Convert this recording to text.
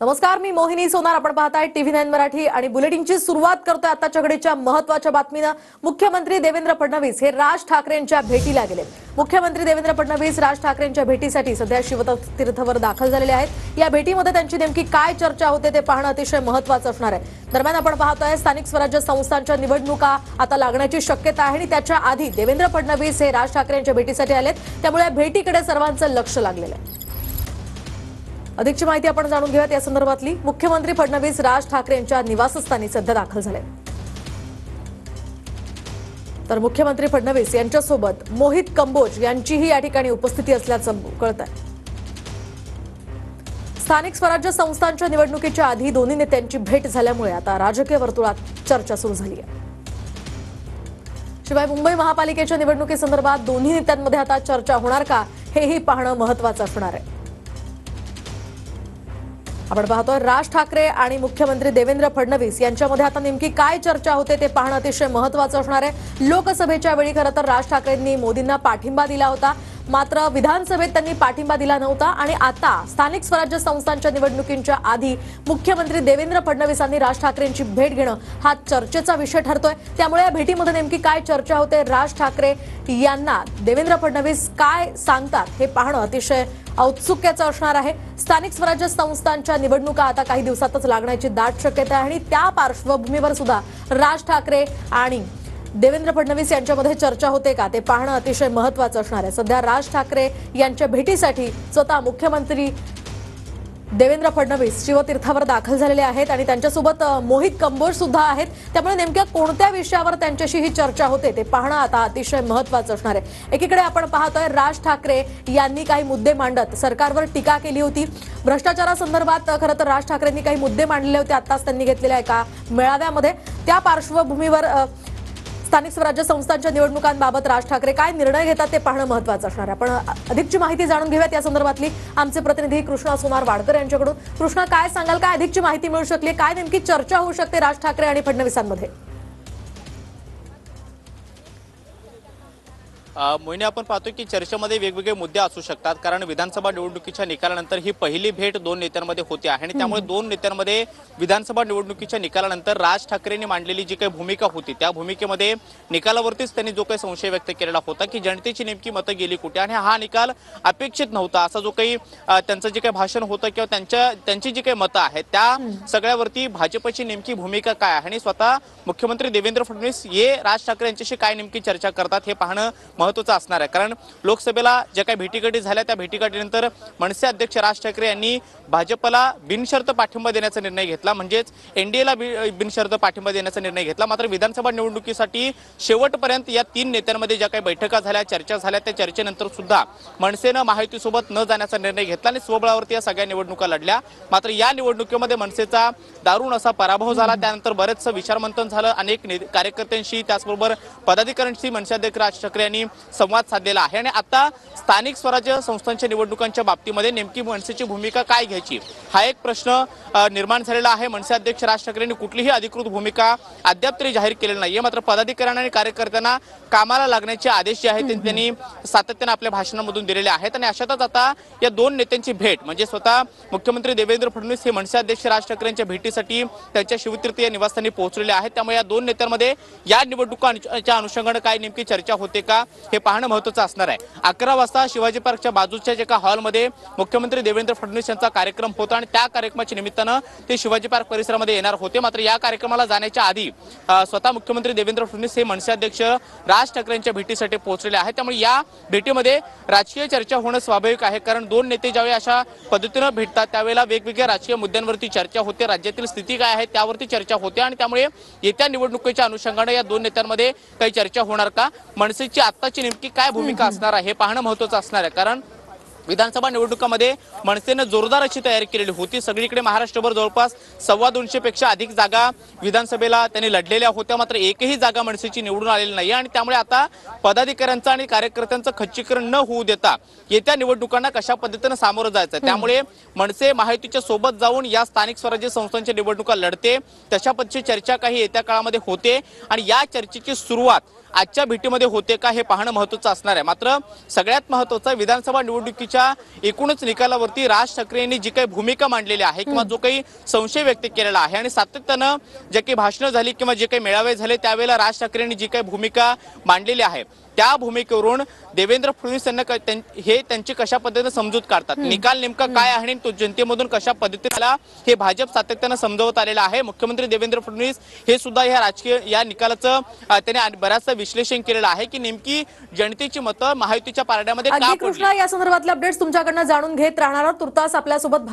नमस्कार, मी मोहिनी सोनार. आपण पाहताय TV9 मराठी आणि बुलेटिनची सुरुवात करतोय आताच्या घडीच्या महत्त्वाच्या बातमीनं. मुख्यमंत्री देवेंद्र फडणवीस हे राज ठाकरेंच्या भेटीला गेले. मुख्यमंत्री देवेंद्र फडणवीस राज ठाकरेंच्या भेटीसाठी सध्या शिवतीर्थवर दाखल झालेले आहेत. या भेटीमध्ये त्यांची नेमकी काय चर्चा होते ते पाहणं अतिशय महत्त्वाचं असणार आहे. दरम्यान आपण पाहतोय स्थानिक स्वराज्य संस्थांच्या निवडणुका आता लागण्याची शक्यता आहे आणि त्याच्या आधी देवेंद्र फडणवीस हे राज ठाकरेंच्या भेटीसाठी आलेत. त्यामुळे या भेटीकडे सर्वांचं लक्ष लागलेलं आहे. अधिकची माहिती आपण जाणून घेऊयात. या संदर्भातली मुख्यमंत्री फडणवीस राज ठाकरेंच्या निवासस्थानी सध्या दाखल झाले. तर मुख्यमंत्री फडणवीस यांच्यासोबत मोहित कंबोज यांचीही या ठिकाणी उपस्थिती असल्याचं कळत आहे. स्थानिक स्वराज्य संस्थांच्या निवडणुकीच्या आधी दोन्ही नेत्यांची भेट झाल्यामुळे आता राजकीय वर्तुळात चर्चा सुरू झाली आहे. शिवाय मुंबई महापालिकेच्या निवडणुकीसंदर्भात दोन्ही नेत्यांमध्ये आता चर्चा होणार का हेही पाहणं महत्त्वाचं असणार आहे. आपण पाहतोय राज ठाकरे आणि मुख्यमंत्री देवेंद्र फडणवीस यांच्यामध्ये आता नेमकी काय चर्चा होते ते पाहणं अतिशय महत्त्वाचं असणार आहे. लोकसभेच्या वेळी खरं तर राज ठाकरेंनी मोदींना पाठिंबा दिला होता, मात्र विधानसभेत त्यांनी पाठिंबा दिला नव्हता आणि आता स्थानिक स्वराज्य संस्थांच्या निवडणुकींच्या आधी मुख्यमंत्री देवेंद्र फडणवीसांनी राज ठाकरेंची भेट घेणं हा चर्चेचा विषय ठरतोय. त्यामुळे या भेटीमध्ये नेमकी काय चर्चा होते, राज ठाकरे यांना देवेंद्र फडणवीस काय सांगतात हे पाहणं अतिशय औत्सुक्याचं असणार आहे. स्थानिक स्वराज्य संस्थांच्या निवडणुका आता काही दिवसातच लागण्याची दाट शक्यता आहे आणि त्या पार्श्वभूमीवर सुद्धा राज ठाकरे आणि देवेंद्र फडणवीस यांच्यामध्ये चर्चा होते का ते पाहणं अतिशय महत्त्वाचं असणार आहे. सध्या राज ठाकरे यांच्या भेटीसाठी स्वतः मुख्यमंत्री देवेंद्र फडणवीस शिवतीर्थावर दाखल झालेले आहेत आणि त्यांच्यासोबत मोहित कंबोज सुद्धा आहेत. त्यामुळे नेमक्या कोणत्या विषयावर त्यांच्याशी ही चर्चा होते ते पाहणं आता अतिशय महत्त्वाचं असणार आहे. एकीकडे आपण पाहतोय राज ठाकरे यांनी काही मुद्दे मांडत सरकारवर टीका केली होती. भ्रष्टाचारासंदर्भात खरं तर राज ठाकरेंनी काही मुद्दे मांडले होते आताच त्यांनी घेतलेल्या एका मेळाव्यामध्ये. त्या पार्श्वभूमीवर स्थानिक स्वराज्य संस्थांच्या निवडणुकांबाबत राज ठाकरे काय निर्णय घेतात ते पाहणं महत्त्वाचं असणार आहे. आपण अधिकची माहिती जाणून घेऊयात या संदर्भातली आमचे प्रतिनिधी कृष्णा सोनार वाडकर यांच्याकडून. कृष्णा, काय सांगाल, काय अधिकची माहिती मिळू शकली, काय नेमकी चर्चा होऊ शकते राज ठाकरे आणि फडणवीसांमध्ये? मोहिनी, आपण पाहतो की चर्चेमध्ये वेगवेगळे मुद्दे असू शकतात, कारण विधानसभा निवडणुकीच्या निकालानंतर ही पहिली भेट दोन नेत्यांमध्ये होती आहे आणि त्यामुळे दोन नेत्यांमध्ये विधानसभा निवडणुकीच्या निकालानंतर राज ठाकरेंनी मांडलेली जी काही भूमिका होती त्या भूमिकेमध्ये निकालावरतीच त्यांनी जो काही संशय व्यक्त केलेला होता की जनतेची नेमकी मतं गेली कुठे आणि हा निकाल अपेक्षित नव्हता, असा जो काही त्यांचं जे काही भाषण होतं किंवा त्यांची जी काही मतं आहेत त्या सगळ्यावरती भाजपची नेमकी भूमिका काय आहे आणि स्वतः मुख्यमंत्री देवेंद्र फडणवीस हे राज ठाकरे यांच्याशी काय नेमकी चर्चा करतात हे पाहणं महत्त्वाचं असणार आहे. कारण लोकसभेला ज्या काही भेटीगाठी झाल्या त्या भेटीगाठीनंतर मनसे अध्यक्ष राज ठाकरे यांनी भाजपला बिनशर्त पाठिंबा देण्याचा निर्णय घेतला, म्हणजेच एनडीएला बिनशर्त पाठिंबा देण्याचा निर्णय घेतला. मात्र विधानसभा निवडणुकीसाठी शेवटपर्यंत या तीन नेत्यांमध्ये ज्या काही बैठका झाल्या, चर्चा झाल्या, त्या चर्चेनंतर सुद्धा मनसेनं महायुतीसोबत न जाण्याचा निर्णय घेतला आणि स्वबळावरती या सगळ्या निवडणुका लढल्या. मात्र या निवडणुकीमध्ये मनसेचा दारुण असा पराभव झाला. त्यानंतर बरेचसं विचारमंथन झालं, अनेक कार्यकर्त्यांशी त्याचबरोबर पदाधिकाऱ्यांशी मनसे अध्यक्ष राज ठाकरे यांनी संवाद साधलेला आहे आणि आता स्थानिक स्वराज्य संस्थांच्या निवडणुकांच्या बाबतीमध्ये नेमकी मनसेची भूमिका काय घ्यायची हा एक प्रश्न निर्माण झालेला आहे. मनसे अध्यक्ष राज ठाकरेंनी कुठलीही अधिकृत भूमिका अद्याप तरी जाहीर केलेली नाहीये, मात्र पदाधिकाऱ्यांना आणि कार्यकर्त्यांना कामाला लागण्याचे आदेश जे आहेत ते त्यांनी सातत्याने आपल्या भाषणांमधून दिलेले आहेत आणि अशातच आता या दोन नेत्यांची भेट म्हणजे स्वतः मुख्यमंत्री देवेंद्र फडणवीस हे मनसे अध्यक्ष राज ठाकरेंच्या भेटीसाठी त्यांच्या शिवतीर्थ या निवासस्थानी पोहोचलेले आहेत. त्यामुळे या दोन नेत्यांमध्ये या निवडणुकांच्या अनुषंगाने काय नेमकी चर्चा होते का हे पाहणं महत्त्वाचं असणार आहे. 11 वाजता शिवाजी पार्कच्या बाजूच्या एका हॉलमध्ये मुख्यमंत्री देवेंद्र फडणवीस यांचा कार्यक्रम होता आणि त्या कार्यक्रमाच्या निमित्तानं ते शिवाजी पार्क परिसरामध्ये येणार होते. मात्र या कार्यक्रमाला जाण्याच्या आधी स्वतः मुख्यमंत्री देवेंद्र फडणवीस हे मनसे अध्यक्ष राज ठाकरे यांच्या भेटीसाठी पोहोचलेले आहेत. त्यामुळे या भेटीमध्ये राजकीय चर्चा होणं स्वाभाविक आहे, कारण दोन नेते ज्यावेळी अशा पद्धतीनं भेटतात त्यावेळेला वेगवेगळ्या राजकीय मुद्द्यांवरती चर्चा होते, राज्यातील स्थिती काय आहे त्यावरती चर्चा होते आणि त्यामुळे येत्या निवडणुकीच्या अनुषंगाने या दोन नेत्यांमध्ये काही चर्चा होणार का, मनसेची आत्ताची नेमकी काय भूमिका असणार आहे हे पाहणं महत्त्वाचं असणार आहे. कारण विधानसभा निवडणुकांमध्ये मनसेने जोरदार अशी तयारी केलेली होती. सगळीकडे महाराष्ट्रभर जवळपास 225 पेक्षा अधिक जागा विधानसभेला त्यांनी लढलेल्या होत्या, मात्र एकही जागा मनसेची निवडून आलेली नाही आणि त्यामुळे आता पदाधिकाऱ्यांचं आणि कार्यकर्त्यांचं खच्चीकरण न होऊ देता येत्या निवडणुकांना कशा पद्धतीने सामोरं जायचं त्यामुळे मनसे महायुतीच्या सोबत जाऊन या स्थानिक स्वराज्य संस्थांच्या निवडणुका लढते, तशा पद्धतीची चर्चा काही येत्या काळामध्ये होते आणि या चर्चेची सुरुवात आजच्या भेटीमध्ये होते का हे पाहणं महत्त्वाचं असणार आहे। मात्र सगळ्यात महत्त्वाचं विधानसभा निवडणुकीच्या एकूणच निकालावरती राज ठाकरे यांनी जी काही भूमिका मांडलेली आहे किंवा जो काही संशय व्यक्त केलेला आहे आणि सातत्यानं जे काही भाषणं झाली किंवा जे काही मेळावे झाले त्यावेळेला राज ठाकरे यांनी जी काही भूमिका मांडलेली आहे त्या भूमिकेवरून देवेंद्र फडणवीस यांना हे त्यांची कशा पद्धतीने समजूत काढतात, निकाल नेमका काय आहे आणि तो जनतेमधून कशा पद्धतीने हे भाजप सातत्यानं समजवत आलेलं आहे। मुख्यमंत्री देवेंद्र फडणवीस हे सुद्धा या निकालाचं त्यांनी बऱ्याचदा विश्लेषण केलेलं आहे की नेमकी जनतेची मतं महायुतीच्या पारड्यामध्ये का अगदी पडली। कृष्णा, या संदर्भातले अपडेट्स तुमच्याकडनं जाणून घेत राहणार आहोत। तुर्तास आपल्यासोबत